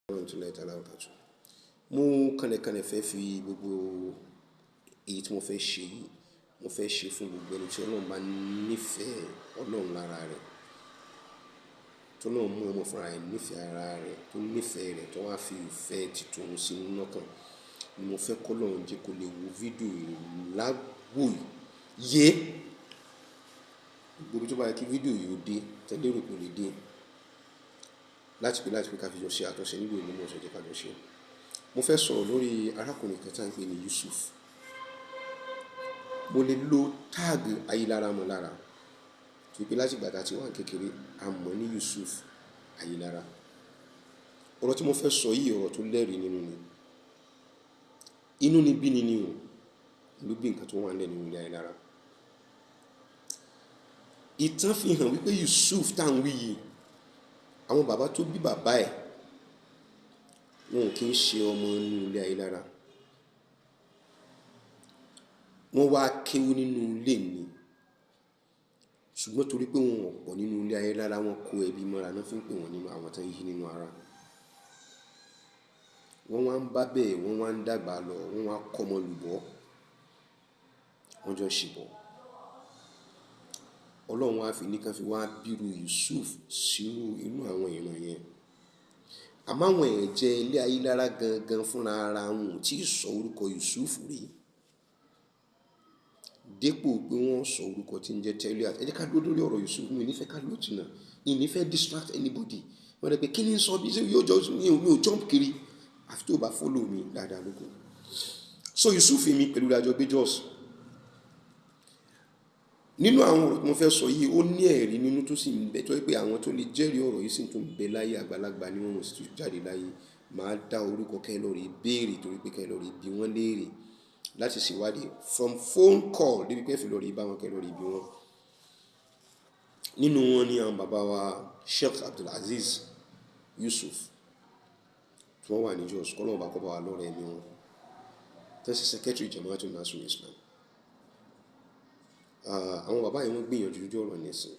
Warahmatullahi ta'ala wabarakatuh. Mo kànlẹ̀kànlẹ̀ fẹ́ fi gbogbo èyí tí mo fẹ́ ṣe yìí, mo fẹ́ ṣe fún gbogbo ẹni tí Ọlọ́run bá nífẹ̀ẹ́ Ọlọ́run lára rẹ̀, tí Ọlọ́run mú ọmọ fúnra rẹ̀ nífẹ̀ẹ́ ara rẹ̀, tó nífẹ̀ẹ́ rẹ̀, tó wá fi ìfẹ́ titun sínú lọ́kàn, ni mo fẹ́ kọ́ Ọlọ́run jẹ́ kó lè wo fídíò láwòye gbogbo tó bá yẹ kí fídíò yìí ó dé, tẹ́lẹ̀ rò kò lè dé láti pé ká fi jọ ṣe àtúnṣe nílò ìlú mọ̀ ṣẹ̀jẹ̀ ká jọ ṣe. Mo fẹ́ sọ̀rọ̀ lórí arákùnrin kan tí a ń pè ní Yusuf. Mo lè lo táàgì Ayílára mọ́ lára tó pé láti ìgbà tá a ti wà kékeré a mọ̀ ní Yusuf Ayílára. Ọ̀rọ̀ tí mo fẹ́ sọ yìí ọ̀rọ̀ tó lẹ́rìí nínú ni. Inú ni bí ni o ló bí nǹkan tó wà nílẹ̀ nínú ilé Ayílára. Ìtàn fi hàn wípé Yusuf tá ń wí yìí, àwọn bàbá tó bí bàbá ẹ̀ wọn ò kí ń ṣe ọmọ nínú ilé Ayílára. Wọ́n wá kéwú nínú ilé ni, ṣùgbọ́n torí pé wọn ò pọ̀ nínú ilé Ayílára, wọn kó ẹbí mọ́ra náà fi ń pè wọ́n nínú àwọn tó ń yí nínú ara. Wọ́n wá ń bá bẹ́ẹ̀, wọ́n wá ń dàgbà lọ, wọ́n wá kọ́mọ lùbọ́, wọ́n jọ ṣìbọ̀. Ọlọ́run wá fi ní kan fi wá bírú Yusuf sínú inú àwọn ìran yẹn. Àmọ́ àwọn ẹ̀jẹ̀ ilé Ayílára gangan fúnra ara wọn ò tí ì sọ orúkọ Yusuf rí. Dépò pé wọ́n sọ orúkọ tí ń jẹ́ Teliat. Ẹ jẹ́ ká dúró lórí ọ̀rọ̀ Yusuf, mi ò ní fẹ́ ká lò jìnnà, mi ò ní fẹ́ distract anybody. Wọ́n rẹ̀ pé kí ni sọ bí yóò jọ mi ò jump kiri àfi tó bá follow mi dáadáa lóko. So Yusuf mi pẹ̀lú ìdájọ́ Bejos. Nínú àwọn ọ̀rọ̀ tí mo fẹ́ sọ yìí ó ní ẹ̀rí nínú tó sì ń bẹ tó pé àwọn tó lè jẹ́rìí ọ̀rọ̀ yìí sì tún bẹ láyé, àgbàlagbà ni wọ́n sì jáde láyé. Màá dá orúkọ kẹ́lọ́rì béèrè torí pé kẹ́lọ́rì bí wọ́n léèrè láti ṣèwádìí from phone call débi pé fìlọ́rì bá wọn kẹ́lọ́rì bí wọ́n. Nínú wọn ni àwọn bàbá wa Sheikh Abdulaziz Yusuf tí wọ́n wà ní Jos, kọ́lọ́run bá kọ́ bá wa lọ́rọ̀ ẹ̀mí wọn, tẹ́sí secretary Jama'atul Nasrul Islam. Àwọn bàbá yìí wọ́n gbìyànjú ojú ọ̀rọ̀ nìsín.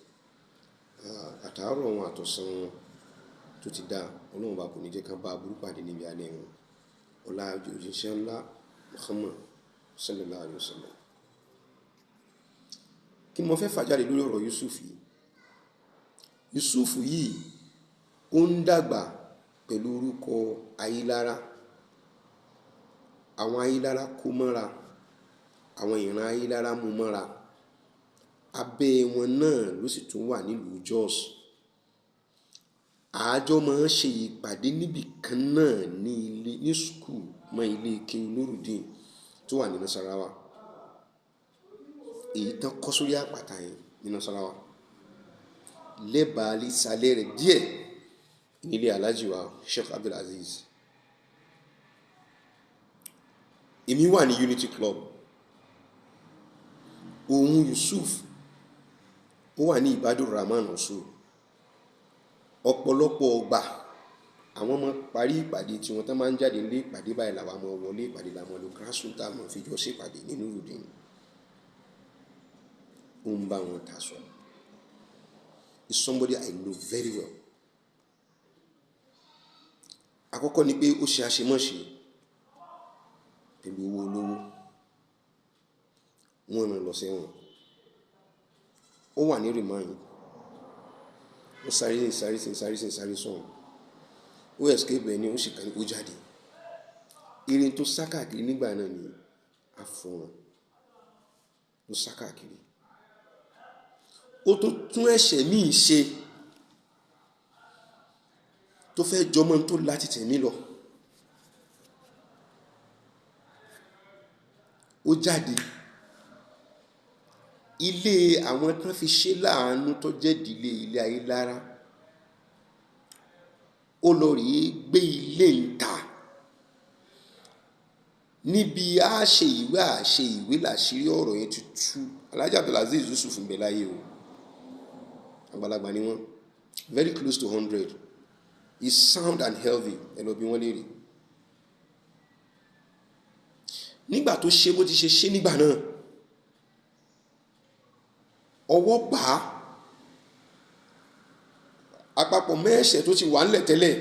Àtàárọ̀ wọn àtọ̀sán wọn tó ti dá, Ọlọ́run bá kò ní jẹ́ ká bá burú pàdé níbi alẹ́ wọn. Ọlá òjíṣẹ́ ńlá Muhammad sallallahu alaihi wasallam. Kí mo fẹ́ fàjáde lórí ọ̀rọ̀ Yusuf yìí? Yusuf yìí ó ń dàgbà pẹ̀lú orúkọ Ayílára. Àwọn Ayílára kó mọ́ra, àwọn ìran Ayílára mú mọ́ra. Abẹ́ wọn náà ló sì tún wà nílùú Jos. Àjọ máa ń ṣe ìpàdé níbì kan náà ní skul mọ́ ilé King Nurudeen tó wà ní Nasarawa. Èyí tán kọ́ sórí àpáta yẹn ní Nasarawa. Lẹ́bàá ìsàlẹ̀ rẹ̀ díẹ̀ nílé Alhaji wa Sheikh Abdulaziz. Èmi wà ní Unity Club. Òun Yusuf ó wà ní Ibadur Rahman Osu. Ọ̀pọ̀lọpọ̀ ọgbà àwọn ọmọ parí ìpàdé tí wọ́n tán máa ń jáde lé ìpàdé báyìí làwọn ọmọ wọlé ìpàdé làwọn lo grassroots àmọ́ fi jọ sí ìpàdé nínú Nurudeen. Ó ń bá wọn ta sọ. It's somebody I know very well. Àkọ́kọ́ ni pé ó ṣe àṣemọ́ṣe pẹ̀lú owó olówó. Wọ́n rán lọ sẹ́wọ̀n. Ó wà ní remand. Ó sáré sọ̀rọ̀. Ó escape ẹni ó sì kàn ó jáde. Irin tó sá káàkiri nígbà náà ni àfọ̀ràn. Ó sá káàkiri. Ó tó tún ẹ̀ṣẹ̀ míì ṣe tó fẹ́ jọmọ́ tó láti tẹ̀mí lọ. Ó jáde. Ilé àwọn tán fi ṣe láàánú tó jẹ́ ìdílé ilé Ayílára. Ó lọ rí gbé ilé ìta. Níbi àṣẹ ìwé làṣírí ọ̀rọ̀ yẹn ti tú. Alhaji Abdulaziz Yusuf ń bẹ láyé o. Àgbàlagbà ni wọ́n. Very close to 100. He's sound and healthy. Ẹ lọ bí wọ́n léèrè. Nígbà tó ṣe bó ti ṣe nígbà náà, ọwọ́ bá àpapọ̀ mẹ́ẹ̀ṣẹ̀ tó ti wà ńlẹ̀ tẹ́lẹ̀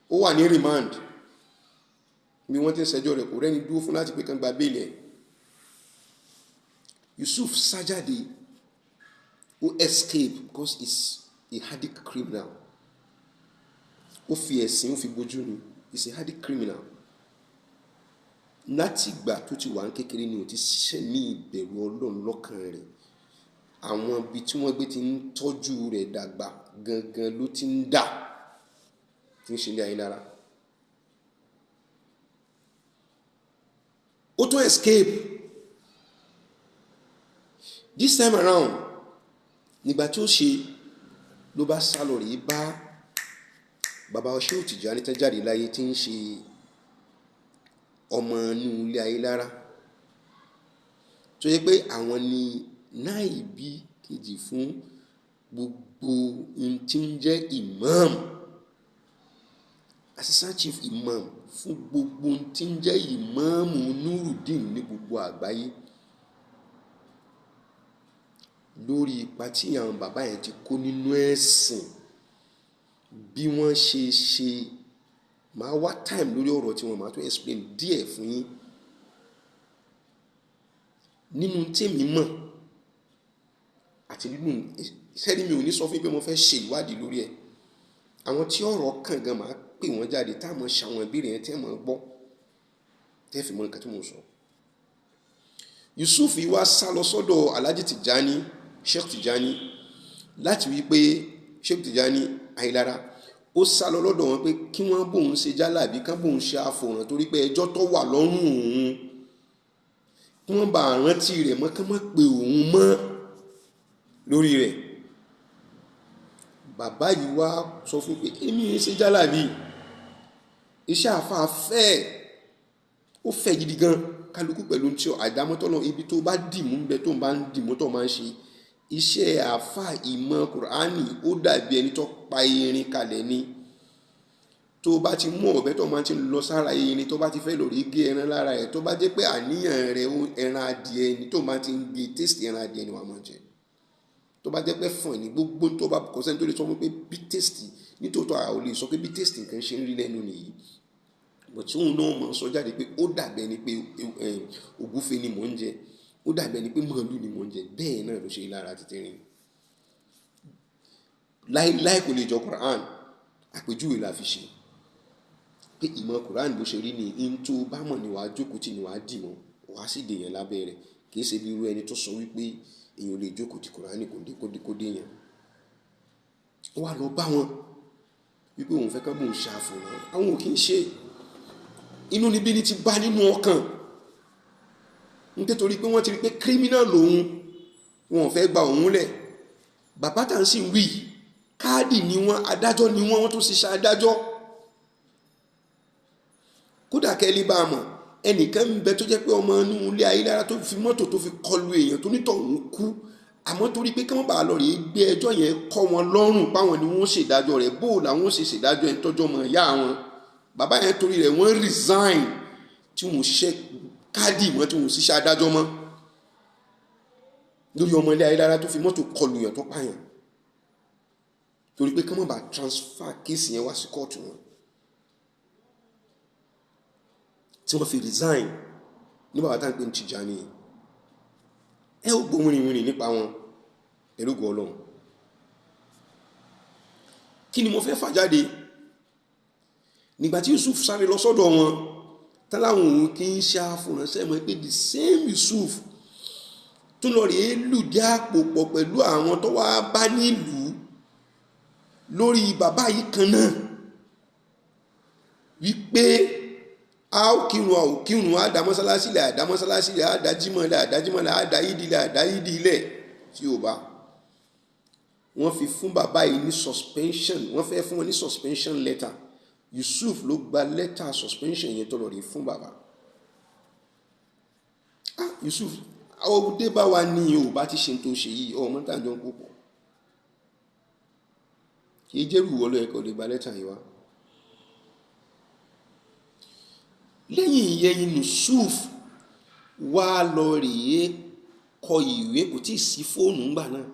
ó wà ní remand bí wọ́n ti ń ṣẹjọ́ rẹ̀ kò rẹ́ni dúró fún láti pé kán gba bẹ́ẹ̀lì ẹ̀. Yusuf sá jáde, ó escape because he's a hardened criminal. Ó fi ẹ̀sìn ó fi bojú ni, he's a hardened criminal. Láti ìgbà tó ti wà ní kékeré ni ó ti ṣiṣẹ́ ní ìbẹ̀rù Ọlọ́run lọ́kàn rẹ̀. Àwọn ibi tí wọ́n gbé ti ń tọ́jú rẹ̀ dàgbà gangan ló ti ń dà tí ń ṣe ilé ayé lára. Ó tún escape this time around. Nígbà tí ó ṣe ló bá sá lọ rí bá bàbá Shehu Tijani tán jáde láyé tí ń ṣe ọmọ inú ilé ayé lára, tó yẹ pé àwọn ni náìbí kejì fún gbogbo tí ń jẹ́ imam, assistant chief imam fún gbogbo tí ń jẹ́ imam Nurudeen ní gbogbo àgbáyé, lórí ipa tí àwọn bàbá yẹn ti kó nínú ẹ̀sìn, bí wọ́n ṣe máa wá time lórí ọ̀rọ̀ tí wọ́n máa tó explain díẹ̀ fún yín nínú tèmi mọ̀ àti nínú sẹ́ni mi ò ní sọ fún yín pé mo fẹ́ ṣe ìwádìí lórí ẹ̀. Àwọn tí ọ̀rọ̀ kàn gan máa pè wọ́n jáde táwọn ṣàwọn ìbéèrè yẹn tẹ́ mọ̀ gbọ́ tẹ́ fi mọ̀ nǹkan tí mo sọ. Yusuf wá sá lọ sọ́dọ̀ Alhaji Tijani, Sheikh Tijani, láti wí pé Sheikh Tijani Ayélára ó sá lọ lọ́dọ̀ wọn pé kí wọ́n bóun ṣe jálàbí, kán bóun ṣe àfòràn torí pé ẹjọ́ tó wà lọ́rùn òun kí wọ́n bá rántí rẹ̀ mọ́, kán má pe òun mọ́ lórí rẹ̀. Bàbá yìí wá sọ fún pé èmi ń ṣe jálàbí, iṣẹ́ àfáà fẹ́ ó fẹ́ gidi gan, kálukú pẹ̀lú tí àdámọ́tọ́ náà ibi tó bá dìmú ń bẹ tó bá ń dìmú tó máa ń ṣe iṣẹ́ àfáà ìmọ̀ Kùránì. Ó dàbí ẹni tó pa erin kalẹ̀ ni. Tó bá ti mú ọ̀bẹ tó máa ti lọ sára erin, tó bá ti fẹ́ lórí gé ẹran lára ẹ̀, tó bá jẹ́ pé àníyàn rẹ̀ ẹran adìẹ ni, tó máa ti ń gé taste ẹran adìẹ ni wàá máa jẹ. Tó bá jẹ́ pé fún ẹ̀ ní gbogbo tó bá kọ́ sẹ́ni tó lè sọ fún pé bí taste, nítòótọ́ a ò lè sọ pé bí taste nǹkan ṣe ń rí lẹ́nu nìyí. But tí òun náà mọ̀ sọ jáde pé ó dàbẹ̀ ni pé ògúfe ni mò ń jẹ, ó dàbẹ̀ ni pé màálù ni mò ń jẹ, bẹ́ẹ̀ náà ló ṣe lára títí rìn. Láì kò lè jọ Quran, àpèjúwe la fi ṣe pé ìmọ̀ Quran bó ṣe rí ni in tó bá mọ̀ ni wàá jókòó tì ní wàá dì mọ́, wàá sì dèèyàn lábẹ́ rẹ̀. Kì í ṣe bí irú ẹni tó sọ wípé èèyàn lè jókòó ti Quran kó déèyàn. Ó wá lọ bá wọn wípé òun fẹ́ kán bóun ṣàfòrán, àwọn ò kí ń ṣe. Inú níbí ni ti bá nínú ọkàn nítorí pé wọ́n ti rí pé criminal lòun, wọn ò fẹ́ gba òun lẹ̀. Bàbá tá ń sì wí káàdì ni wọ́n, adájọ́ ni wọ́n tún ṣiṣẹ́ adájọ́. Kódà kẹ́lí bá a mọ̀ ẹnìkan ń bẹ tó jẹ́ pé ọmọ inú ilé Ayélára tó fi mọ́tò tó fi kọlu èèyàn tó nítọ̀hún kú, àmọ́ torí pé kí wọ́n bá a lọ rèé gbé ẹjọ́ yẹn kọ́ wọn lọ́rùn páwọn ni wọ́n ṣèdájọ́ rẹ̀, bó làwọn ṣe ṣèdájọ́ ẹni tọ́jọ́ mọ̀ ìyá wọn. Bàbá yẹn torí rẹ̀ wọ́n resign tí wọ́n ṣiṣẹ́ káàdì mọ́, tí wọ́n ṣiṣẹ́ adájọ́ mọ́ lórí ọmọ ilé Ayélára tó fi mọ́tò kọlu èèyàn tó pààyàn, torí pé kí wọ́n bá transfer kéèsì yẹn wá sí kóòtù wọn, tí wọ́n fi resign ní bàbá tá ń pè ní Tijani. Ẹ ó gbọ́ wìrìwìrì nípa wọn pẹ̀lú ògo Ọlọ́run. Kí ni mo fẹ́ fà jáde? Nígbà tí Yusuf sáré lọ sọ́dọ̀ wọn táláwọn òun kì í ṣe àfòránṣẹ́ mọ́ pé the same Yusuf tún lọ rèé lùdí àpò pọ̀ pẹ̀lú àwọn tó wá bá nílùú lórí bàbá yìí kan náà wípé a ó kírun a dá mọ́sálásí lẹ̀, a dá mọ́sálásí lẹ̀, a dá jímọ̀ lẹ̀, a dá jímọ̀ lẹ̀, a dá yídì lẹ̀, a dá yídì lẹ̀ tí ó bá. Wọ́n fi fún bàbá yìí ní suspension, wọ́n fẹ́ fún wọn ní suspension letter. Yusuf ló gba letter suspension yẹn tó lọ rí fún bàbá. Yusuf, àwọn òbúdé bá wa ní o bá ti ṣe tó ṣe yìí, ọmọ tàjọ ń púpọ̀. Kì í jẹ́rù wọ́n lọ ẹ̀kọ́ lè gba letter yìí wá. Lẹ́yìn ìyẹn Yusuf wá lọ rèé kọ ìwé, kò tí ì sí fóònù ńgbà náà,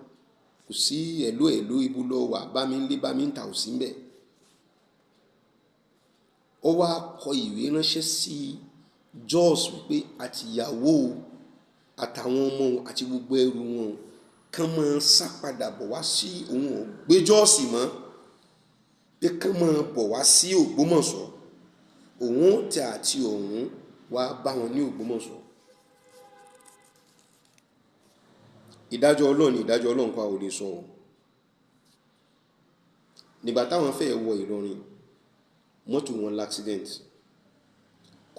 kò sí ẹ̀lò ibu lọ wà bá mi ń lé bá mi ń ta ò sí ń bẹ̀. ó wá kọ ìwé ránṣẹ́ sí Jos wípé àtìyàwó àtàwọn ọmọ àti gbogbo ẹrù wọn kán máa sá padà bọ̀ wá sí òun ò gbé Jọ́ọ̀sì mọ́, pé kán máa bọ̀ wá sí Ògbómọ̀ṣọ́, òun tẹ àti òun wá bá wọn ní Ògbómọ̀ṣọ́. Ìdájọ́ Ọlọ́run ni ìdájọ́ Ọlọ́run kọ́ ò lè sọ ọ́. Nígbà táwọn fẹ́ wọ Ìlọrin, mọ́tò wọn l'accident,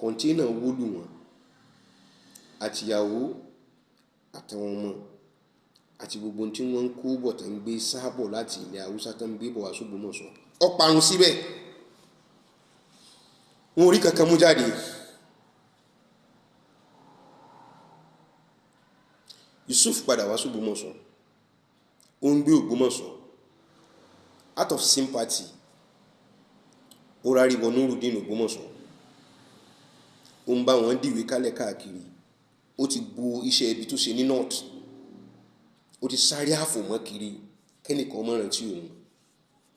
kọ̀ńténà wó lù wọ́n, àtìyàwó àtàwọn ọmọ àti gbogbo tí wọ́n ń kó bọ̀ tó ń gbé sábọ̀ láti ilẹ̀ Haúsá tó ń gbé bọ̀ wá s'Ògbómọ̀ṣọ́ ó parun síbẹ̀. Wọn ò rí kankan mú jáde. Yusuf padà wá s'Ògbómọ̀ṣọ́, ó ń gbé Ògbómọ̀ṣọ́ out of sympathy. Ó rárí wọ Nurudeen Ògbómọ̀ṣọ́, ó ń bá wọn dìwé kálẹ̀ káàkiri. Ó ti bo iṣẹ́ ibi tó ṣe ní north, ó ti sáré àfòmọ́ kiri kẹ́nìkan mọ́ rántí òun,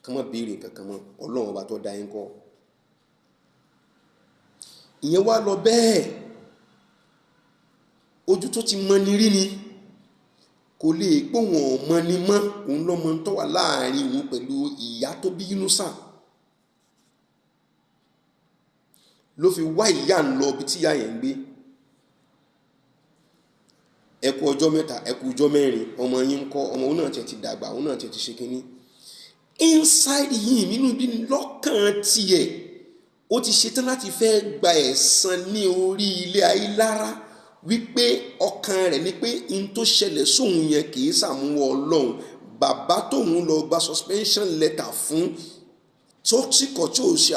kán má béèrè kankan mọ́, Ọlọ́run ọba tó dá yín kọ́. Ìyẹn wá lọ bẹ́ẹ̀, ojú tó ti mọ ni rí ni, kò lè pé wọn ò mọ ni mọ́, òun lọ́mọ tó wà láàrin òun pẹ̀lú ìyá tó bí Yunusa. Ló fi wá ìyá ń lọ ibi tí ìyá yẹn ń gbé. Ẹ kú ọjọ́ mẹ́ta, ẹ kú ọjọ́ mẹ́rin, ọmọ yín ń kọ́, ọmọ òun náà ti dàgbà, òun náà ti ṣe kínní. Inside yìí nínú bí lọ́kàn tiẹ̀, ó ti ṣetán láti fẹ́ gba ẹ̀san ní orí ilé Ayílára, wípé ọkàn rẹ̀ ni pé in tó ṣẹlẹ̀ sóhun yẹn kì í ṣàmúwọ́ Ọlọ́run. Bàbá tóun lọ gba suspension letter fún tókìkọ̀ tí ò ṣe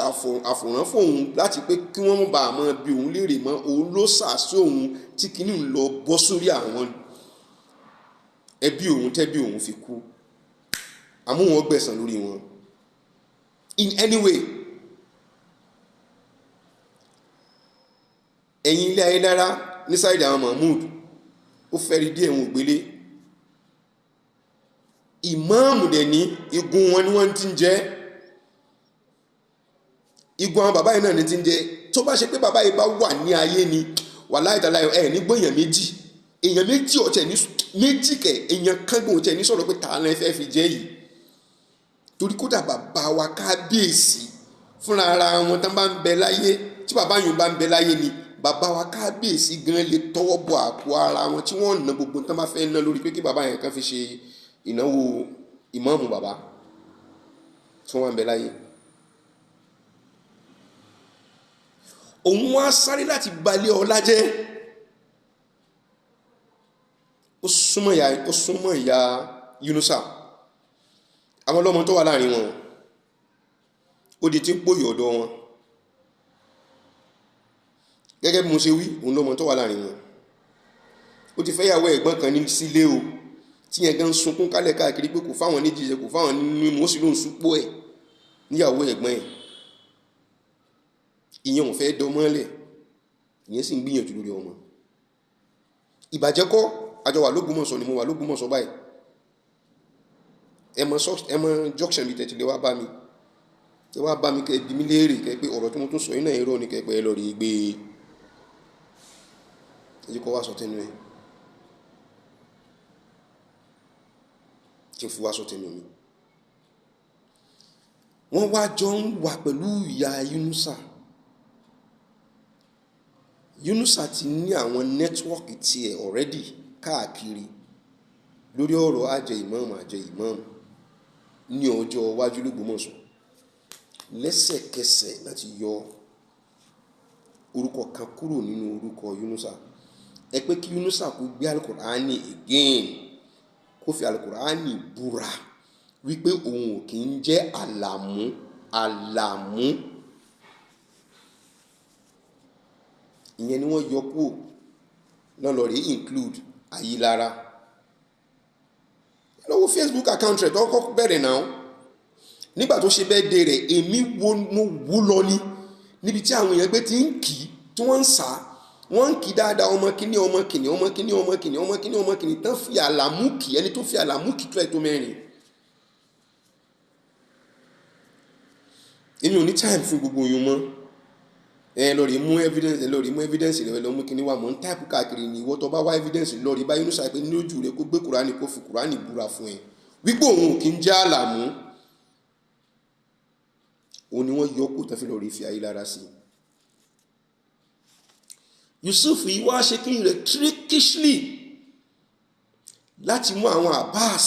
àfòrán fóun láti pé kí wọ́n bá máa bi òun léèrè mọ́, òun ló ṣàṣì òun tí kìíní ń lọ bọ́ sórí àwọn ẹbí òun tẹ́bí òun fi kú. Àmúwọn gbẹ̀san lórí wọn in any way. Ẹ̀yin ilé Ayédára ní sáìdì àwọn Mahmood, ó fẹ́rí díẹ̀ wọn ògbélé. Ìmáàmù dẹ̀ ní igun wọn ni wọ́n ti ń jẹ́, igun àwọn bàbá yìí náà ni ti ń jẹ́. Tó bá ṣe pé bàbá yìí bá wà ní ayé ni, wàláhì tàláhì ẹ̀ ní gbọ́ èèyàn méjì ọ̀tẹ̀ ní méjì kẹ̀, èèyàn kángbọ̀n ọ̀tẹ̀ ní sọ̀rọ̀ pé tààlà ẹ fẹ́ fi jẹ́ yìí. Torí kódà bàbá wa Kábíyèsí fúnra ara wọn tán bá ń bẹ láyé, tí bàbá yìí bá ń bẹ láyé ni, bàbá wa Kábíyèsí gan lè tọwọ́ bọ àpò ara wọn tí wọ́n ná gbogbo tán bá fẹ́ ná lórí pé kí bàbá yẹn kan fi ṣe ìnáwó ìmáàmù bàbá tí wọ́n ń bẹ láyé. Òun wá sáré láti balẹ̀ ọlá jẹ́. Ó súnmọ́ ìyá Yunusa, àwọn ọlọ́mọ tó wà láàrin wọn, ó di tí ń pòyì ọ̀dọ̀ wọn. Gẹ́gẹ́ bí mo ṣe wí, òun lọ́mọ tó wà láàrin wọn. Ó ti fẹ́ yàwó ẹ̀gbọ́n kan ní sílé o, tí yẹn gan sunkún kálẹ̀ káàkiri pé kò fáwọn ní jíjẹ, kò fáwọn nínú, ó sì lóun súpó ẹ̀ níyàwó ẹ̀gbọ́n ẹ̀. Ìyẹn ò fẹ́ dọmọ́lẹ̀, ìyẹn sì ń gbìyànjú lórí ọmọ. Ìbàjẹ́ kọ́, àjọ wà l'Ógbómọ̀ṣọ́ ni mo wà l'Ógbómọ̀ṣọ́ báyìí. Ẹ mọ junction bíi tẹ̀tìlẹ̀ wá bá mi. Ẹ wá bá mi kẹ́ bí mi léèrè kẹ́ pé ọ̀rọ̀ tí mo tún sọ iná irọ́ ni kẹ́ pé ẹ lọ rí gbé èyí kọ́ wá sọ tẹnu ẹ̀. Kí n fi wá sọ tẹnu mi. Wọ́n wá jọ ń wà pẹ̀lú ìyá Yunusa. Yunusa ti ní àwọn nẹ́tíwọ́ọ̀kì tiẹ̀ already káàkiri lórí ọ̀rọ̀ àjẹ ìmáàmù ní ọjọ́ iwájú l'Ógbómọ̀ṣọ́. Lẹ́sẹ̀kẹsẹ̀ láti yọ orúkọ kan kúrò nínú orúkọ Yunusa. Ẹ pé kí Yunusa kó gbé Al-Qur'ani again, kó fi Al-Qur'ani búra wípé òun ò kì í jẹ́ àlàmú. Ìyẹn ni wọ́n yọ kúrò náà lọ rí include Ayílára. Lọ́wọ́ Facebook account rẹ̀ tó kọ́kọ́ bẹ̀rẹ̀ náà, nígbà tó ṣe bẹ́ẹ̀ dé rẹ̀, èmi mo wú lọ ní níbi tí àwọn èèyàn gbé ti ń kì í tí wọ́n ń sá, wọ́n ń kì í dáadáa, ọmọ kìíní tán fi àlàmú kì, ẹni tó fi àlàmú kì tó ẹ̀ tó mẹ́rin. Èmi ò ní time fún gbogbo oyún mọ́. lórí mú evidence rẹ lọ mú kíní wà mọ́ ń táìpù káàkiri ni ìwọ tó bá wá evidence lórí bá Yunusa pé ní ojú rẹ kó gbé Kùránì kó fi Kùránì búra fún ẹ wípé òun kì í já àlàmú, òun ni wọ́n yọ kó tán fi lórí fi ayé lára sí. Yusuf yìí wá ṣe kíni rẹ̀ trickishly láti mú àwọn Abbas,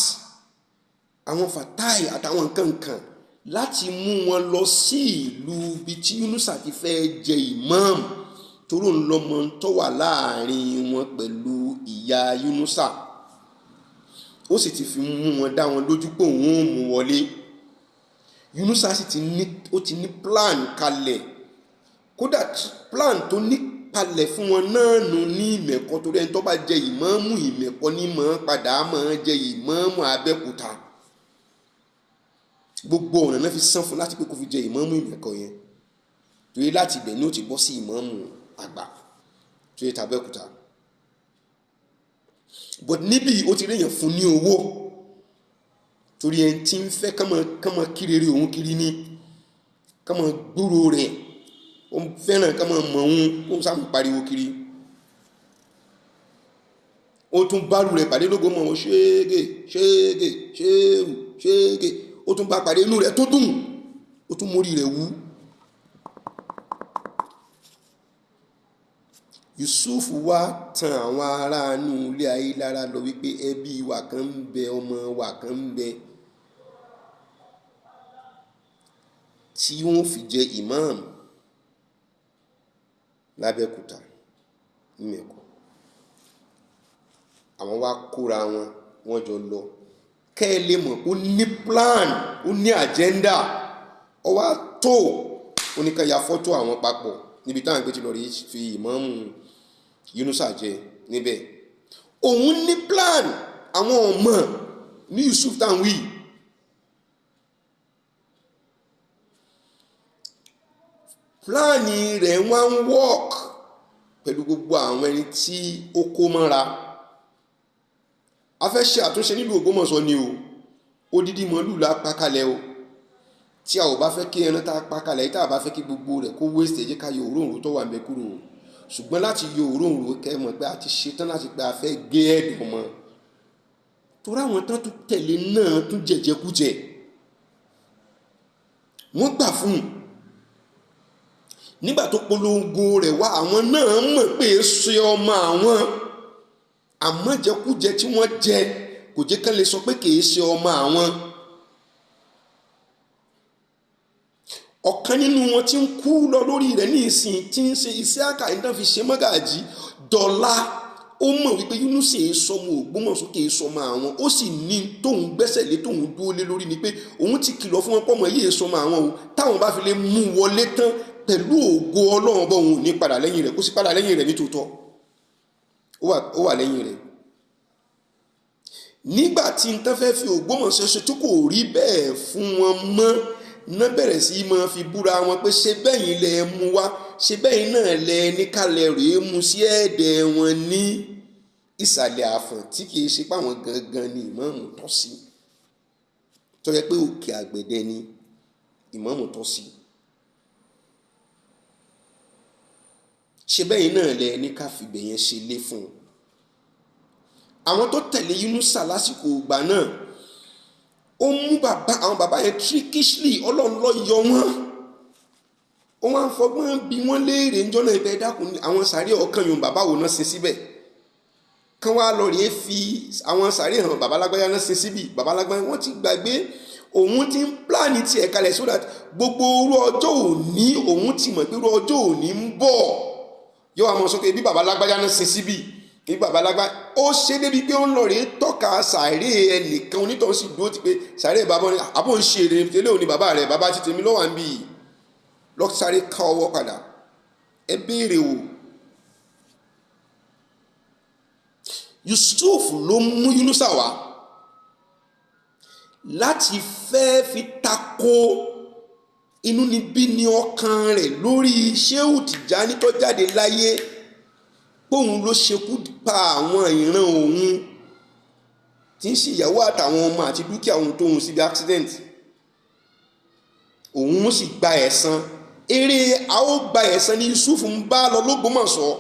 àwọn Fatai àtàwọn nǹkan láti mú wọn lọ sí ìlú ibi tí Yunusa ti fẹ́ jẹ imam, toró ń lọ́mọ tó wà láàrin wọn pẹ̀lú ìyá Yunusa. Ó sì ti fi mú wọn dá wọn lójú pé òun ò mú wọlé. Yunusa sì ti ní plan kalẹ̀, kódà plan tó ní kalẹ̀ fún wọn náà nù ní Ìmẹ̀kọ, torí ẹni tó bá jẹ ìmáàmù Ìmẹ̀kọ ní mọ́ padà máa jẹ ìmáàmù Abẹ́òkúta. Gbogbo ọ̀nà náà fi sán fún láti pé kó fi jẹ ìmáàmù Ìmẹ̀kọ yẹn, torí láti ibẹ̀ ni ó ti bọ́ sí ìmáàmù àgbà tó yẹ tàbẹ́òkúta. But níbi ó ti ríyàn fún ní owó, torí ẹni tí ń fẹ́ kánmọ kírere òun kiri ní kánmọ gbúrò rẹ̀, ó fẹ́ràn kánmọ mọ̀ òun, ó sáà pariwo kiri. Ó tún bárù rẹ̀ pàdé lógo mọ̀ ṣéégè ṣéégè ṣéèwù ṣéégè, ó tún bá pàdé inú rẹ̀ tó dùn, ó tún mórí rẹ̀ wú. Yusuf wá tan àwọn ará inú ilé ayé lára lọ wípé ẹbí wa kan ń bẹ, ọmọ wa kan ń bẹ tí wọ́n fi jẹ imam l'Abẹ́òkúta Ìmẹ̀kọ. Àwọn wá kóra wọn jọ lọ kẹ́ ẹ lè mọ̀ ó ní plan, ó ní agenda. Ó wá tó oníkan ya fọ́tò àwọn papọ̀ níbi táwọn gbé ti lọ rí fi ìmáàmù Yunusa jẹ níbẹ̀. Òun ní plan, àwọn ọmọ ní Yusuf tanwi. Pláàni rẹ̀ wá ń work pẹ̀lú gbogbo àwọn ẹni tí ó kó mọ́ra. A fẹ́ ṣe àtúnṣe nílùú Ògbómọ̀ṣọ́ ni o, odidi màálù la pa kalẹ̀ o. Tí a ò bá fẹ́ kí ẹran tá a pa kalẹ̀, tá a bá fẹ́ kí gbogbo rẹ̀ kó waste, jẹ́ ká yọ òróǹro tó wà ń bẹ kúrò. Ṣùgbọ́n láti yọ òróǹro kẹ́ mọ̀ pé a ti ṣetán láti pé a fẹ́ gé ẹ̀dùn ọmọ. Torí àwọn tán tún tẹ̀lé náà tún jẹ̀jẹ̀kújẹ, wọ́n gbà fún un. Nígbà tó polongo rẹ̀ wá, àwọn náà mọ̀ pé ṣe ọmọ àwọn, àmọ́ jẹkújẹ tí wọ́n jẹ kò jẹ́ kán lè sọ pé kìí ṣe ọmọ àwọn. Ọ̀kan nínú wọn tí ń kú lọ lórí rẹ̀ ní ìsìn tí ń ṣe iṣẹ́ àkàìdán fi ṣe mọ́gàjí dọ̀la, ó mọ̀ wípé Yunus èé sọmọ Ògbómọ̀ṣọ́ kìí sọmọ àwọn, ó sì ní tóun gbẹ́sẹ̀ lé tóun dúró lé lórí ni pé òun ti kìlọ̀ fún wọn pọ̀ mọ́ yìí sọmọ àwọn o, táwọn bá fi lè mú wọlé tán pẹ̀lú ògo Ọlọ́run bọ́ òun ní padà lẹ́yìn rẹ̀, kó sì padà lẹ́yìn rẹ̀ ní tòótọ́. Ó wà lẹ́yìn rẹ̀. Nígbà tí n tán fẹ́ fi Ògbómọ̀ṣọ́ ṣe tó kò rí bẹ́ẹ̀ fún wọn mọ́, náà bẹ̀rẹ̀ sí máa fi búra wọn pé ṣe bẹ́yìn lẹ mú wá, ṣe bẹ́yìn náà lẹ ní kálẹ̀ rèé mú sí ẹ̀ẹ́dẹ̀ wọn ní ìsàlẹ̀ àfọ̀n tí kìí ṣe páwọn gangan ni ìmáàmù tọ́ sí, tó yẹ pé òkè àgbẹ̀dẹ ni ìmáàmù tọ́ sí. Ṣe bẹ́yìn náà lẹ ní ká fìbẹ̀ yẹn ṣe lé fún un. Àwọn tó tẹ̀lé Yunusa lásìkò ìgbà náà, ó mú àwọn bàbá yẹn trickishly, Ọlọ́run ló yọ wọ́n. Ó wá ń fọgbọ́n bí wọ́n léèrè ńjọ́ náà ibẹ̀ dákun àwọn sàárè ọkàn yòó bàbá wo náà sin síbẹ̀. Kán wá lọ rèé fi àwọn sàárè hàn bàbá lágbájá náà sin síbì, bàbá lágbájá wọ́n ti gbàgbé. Òun ti ń pláàni tiẹ̀ kalẹ̀ so that gbogbo orú ọjọ́ òní òun ti mọ̀ pé orú ọjọ́ òní ń bọ̀. Yóò wá mọ̀ sọ pé bí bàbá lágbájá náà sin síbì, bí bàbá lágbájá ó ṣe débi pé ó ń lọ rèé tọ́ka sàárè ẹnìkan, onítọ̀hún sì dúró ti pé sàárè bàbá ní àbò ń ṣe èrè tẹ́lẹ̀ òní bàbá rẹ̀, bàbá ti tèmi lọ́wọ́ à ń bì í. Lọ́sàrè ká ọwọ́ padà, ẹ béèrè o. Yusuf ló mú Yunusa wá láti fẹ́ fi tako inúnibí ní ọkàn rẹ̀ lórí Ṣéhù Tìjání tó jáde láyé, póun ló ṣekú pa àwọn ìran òun tí ń ṣe ìyàwó àtàwọn ọmọ àti dúkìá òun tóun síbi accident. Òun sì gba ẹ̀san eré a ó gba ẹ̀san ní Yusuf ń bá lọ l'Ógbómọ̀ṣọ́.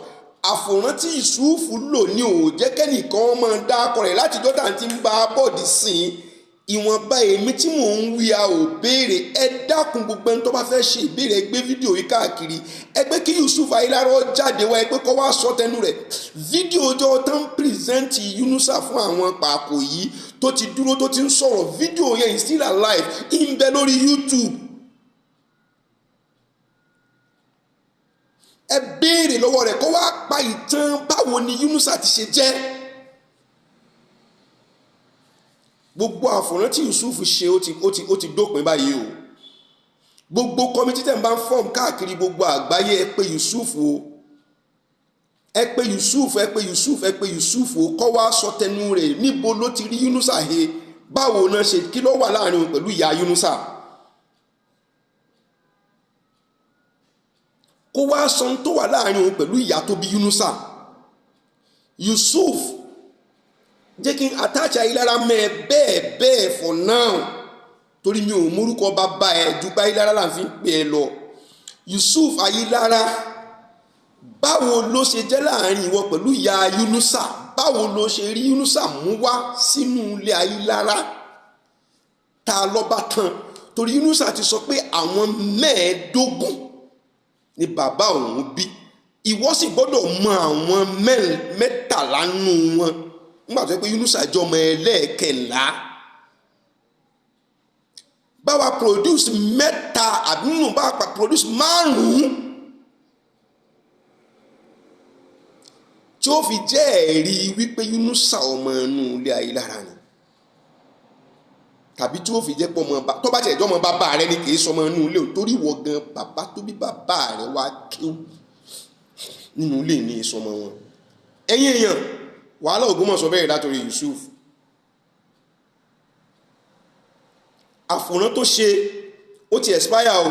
Àfòrán tí Yusuf lò ní ò jẹ́ kẹ́nìkan máa dá akọ rẹ̀ láti jọ́tà tí ń bá bọ́ọ̀dì sìn. Ìwọ̀nba èmi tí mò ń wí a ò béèrè. Ẹ dákun gbogbo ẹni tó bá fẹ́ ṣe ìbéèrè ẹ gbé fídíò yìí káàkiri. Ẹ pé kí Yusuf Ayílára jáde wá, ẹ pé kó wá sọ tẹnu rẹ̀. Fídíò ọjọ́ tó ń pírẹsẹ́ǹtì Yunusa fún àwọn pàkó yìí tó ti dúró tó ti ń sọ̀rọ̀, fídíò yẹn is still alive, ń bẹ lórí YouTube. Ẹ béèrè lọ́wọ́ rẹ̀ kó wá pa ìtàn báwo ni Yunusa ti ṣe jẹ́. Gbogbo àfòrán tí Yusuf ṣe ó ti dópin báyìí o. Gbogbo kọmitì tẹ̀ ń bá ń fọ́ọ̀mù káàkiri gbogbo àgbáyé ẹ pé Yusuf o, ẹ pé Yusuf, ẹ pé Yusuf, ẹ pé Yusuf o, kó wá sọ tẹnu rẹ̀ níbo ló ti rí Yunusa he, báwo náà ṣe, kí ló wà láàrin òun pẹ̀lú ìyá Yunusa. Kó wá sọ tó wà láàrin òun pẹ̀lú ìyá tó bí Yunusa. Yusuf jẹ́ kí n attach Ayílára mẹ́ bẹ́ẹ̀ for now, torí mi ò mórúkọ bàbá ẹ̀ ju pé Ayílára là ń fi pè ẹ lọ. Yusuf Ayílára, báwo ló ṣe jẹ́ láàrin ìwọ pẹ̀lú ìyá Yunusa? Báwo ló ṣe rí Yunusa mú wá sínú ilé Ayílára? Ta ló bá tán? Torí Yunusa ti sọ pé àwọn 15 ni bàbá òun bí. Ìwọ sì gbọ́dọ̀ mọ àwọn 13 nù wọn. Nígbà tó yẹ pé Yunusa jọ ọmọ ẹlẹ́ẹ̀kẹ̀lá. Báwa produce 3 àbí nínú báwa produce 5 tí ó fi jẹ́ ẹ̀rí wípé Yunusa ọmọ inú ilé Ayílára ni. Tàbí tí ó fi jẹ́ pé tó bá tẹ̀ jọ́ ọmọ bàbá rẹ ni kì í sọmọ inú ilé, torí ìwọ gan bàbá tó bí bàbá rẹ wá kéwú nínú ilé ní ìsọmọ wọn. Ẹ̀yin èèyàn, wàhálà Ògbómọ̀ṣọ́ bẹ̀rẹ̀ látòrí Yusuf. Àfòrán tó ṣe ó ti expire o.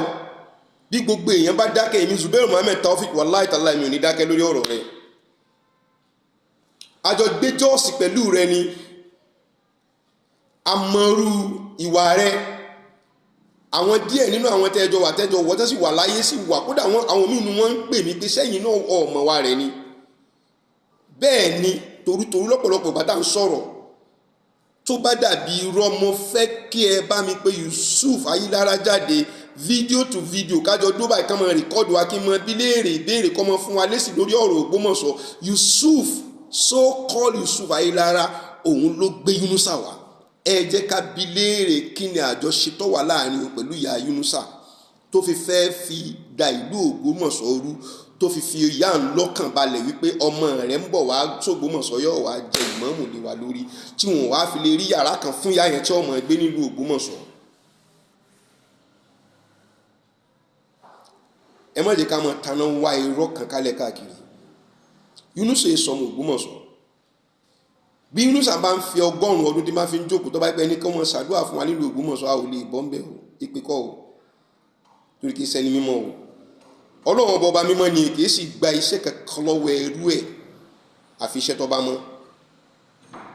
Bí gbogbo èèyàn bá dákẹ́, èmi Zubairu Muhammed Taofik wallahi tallahi mi ò ní dákẹ́ lórí ọ̀rọ̀ rẹ̀. Àjọ gbé jọ́ọ̀sì pẹ̀lú rẹ ni, àmọ́rú ìwà rẹ. Àwọn díẹ̀ nínú àwọn tẹ́jọ wọ́n tẹ́sí wà láyé sí wà, kódà àwọn míì wọ́n ń pè mí pé sẹ́yìn náà ọmọ wa rẹ̀ ni. Bẹ́ẹ̀ ni, torútorú lọ́pọ̀lọpọ̀ bá dá ń sọ̀rọ̀ tó bá dàbí irọ́. Mo fẹ́ kí ẹ bá mi pé Yusuf Ayílára jáde fídíò to fídíò, kájọ dóbà kí wọ́n rìkọ́dù wa, kí wọ́n bí léèrè ìbéèrè kọ́ mọ́ fún wa lésì lórí ọ̀rọ̀ Ògbómọ̀ṣọ́. Yusuf, so called Yusuf Ayílára, òun ló gbé Yunusa wá. Ẹ jẹ́ ká bi léèrè kí ni àjọṣe tó wà láàrin òun pẹ̀lú ìyá Yunusa tó fi fẹ́ fi da ìlú Ògbómọ̀ṣọ́ rú, tó fi ìyá ń lọ́kàn balẹ̀ wípé ọmọ rẹ̀ ń bọ̀ wá s'Ògbómọ̀ṣọ́ yóò wá jẹ ìmáàmù lé wa lórí, tí wọ́n wá fi lè rí yàrá kan fún ìyá yẹn tí ọmọ gbé nílùú Ògbómọ̀ṣọ́. Ẹ má jẹ́ ká mọ̀ taná wá irọ́ kan kálẹ̀ káàkiri. Yunusa yìí sọmọ Ògbómọ̀ṣọ́. Bí Yunusa bá ń fi 100 ọdún tí máa fi ń jókòó tó bá pẹ́ ní kí wọ́n ṣàdúrà fún wa nílùú Ògbómọ̀ṣọ́, a ò lè bọ́ ń bẹ̀ o, ìpè kọ́ o, torí kì í ṣẹni mímọ́ o. Ọlọ́run ọba mímọ́ ni, kì í sì gba iṣẹ́ kankan lọ́wọ́ ẹrú ẹ̀ àfi iṣẹ́ tó bá mọ́.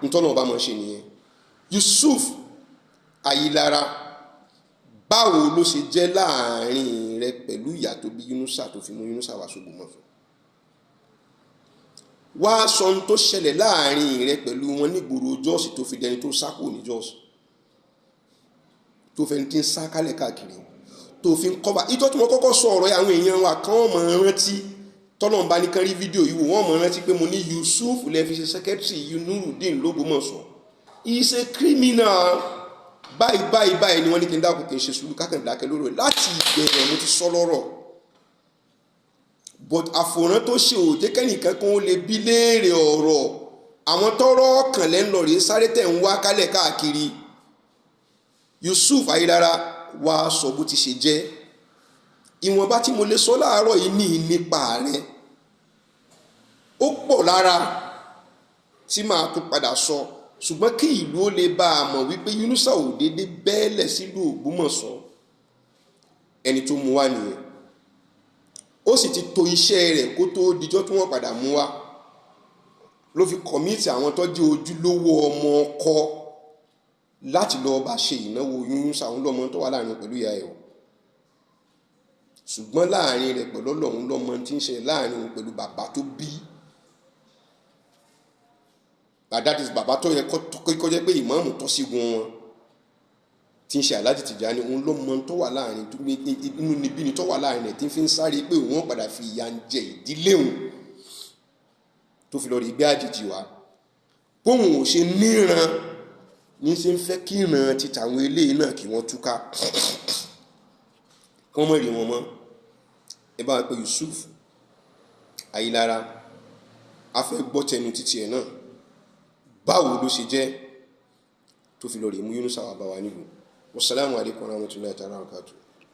Ntọ́nà ọba mọ̀ ṣe nìyẹn. Yusuf Ayílára, báwo ló ṣe jẹ́ láàrin rẹ pẹ̀lú ìyá tó bí Yunusa tó fi mú Yunusa wá s'Ògbómọ̀ṣọ́? Wá sọ ohun tó ṣẹlẹ̀ láàrin rẹ pẹ̀lú wọn nígboro Jọ́ọ̀sì tó fi dẹni tó sá kúrò ní Jọ́ọ̀sì, tó fẹ́ni tí ń sá kálẹ̀ káàkiri, tó fi ń kọ́ba. Ìjọ́ tí mo kọ́kọ́ sọ ọ̀rọ̀ àwọn èèyàn wa kan wọ́n mọ̀ rántí, tọ́lọ́run bá ní kán rí fídíò yìí wò, wọ́n mọ̀ rántí pé mo ní Yusuf lè fi ṣe sẹ́kẹ́tìrì Nurudeen l'Ógbómọ̀ṣọ́. He is a criminal. Báyìí ni wọ́n ní kí n dákun kí n ṣe sùúrù kákan dákẹ́ lórí rẹ̀. Láti ìbẹ̀rẹ̀ mo ti sọ lọ́rọ̀. But àfòrán tó ṣe ò jẹ́ kẹ́nìkan kan ó lè bí léèrè ọ̀rọ̀. Àwọn tọ́rọ̀ kàn lẹ́ ń lọ rèé sáré tẹ̀ ń wá kálẹ̀ káàkiri. Yusuf Ayílára, wá sọ bó ti ṣe jẹ́. Ìwọ̀nba tí mo lè sọ láàárọ̀ yìí ní nípa rẹ̀ ó pọ̀ lára tí màá tún padà sọ, ṣùgbọ́n kí ìlú ó lè bá a mọ̀ wípé Yunusa ò déédé bẹ́ẹ̀lẹ̀ sílùú Ògbómọ̀ṣọ́, ẹni tó mú wá nìyẹn. Ó sì ti tò iṣẹ́ rẹ̀ kó tó dijọ́ tí wọ́n padà mú wá, ló fi kọ̀míìtì àwọn tó jẹ́ ojúlówó ọmọ ọkọ láti lọ bá ṣe ìnáwó Yunusa, òun lọ́mọ tó wà láàrin pẹ̀lú ìyá ẹ̀ o. ṣùgbọ́n láàrin rẹ̀ pẹ̀lú Ọlọ́run lọ́mọ tí ń ṣẹlẹ̀ láàrin òun pẹ̀lú bàbá tó bí, that is bàbá tó yẹ kó jẹ́ pé ìmáàmù tọ́ sí wọn tí ń ṣe Alhaji Tijani, òun lọ́mọ tó wà láàrin inú níbí ni tó wà láàrin rẹ̀ tí ń fi ń sáré pé òun padà fi ìyà ń jẹ ìdílé òun tó fi lọ rí gbé àjèjì wá, bóun ò ṣe níran ní ṣe ń fẹ́ kí ìran ti tàwọn eléyìí náà kí wọ́n túká kí wọ́n mọ̀ rí wọn mọ́. Ẹ bá wa pé Yusuf Ayílára, a fẹ́ gbọ́ tẹnu títí ẹ̀ náà, báwo ló ṣe jẹ́ tó fi lọ rí mú Yunusa wá bá wa nílùú. Wassalamu alaikum warahmatullahi ta'ala wabarakatuh.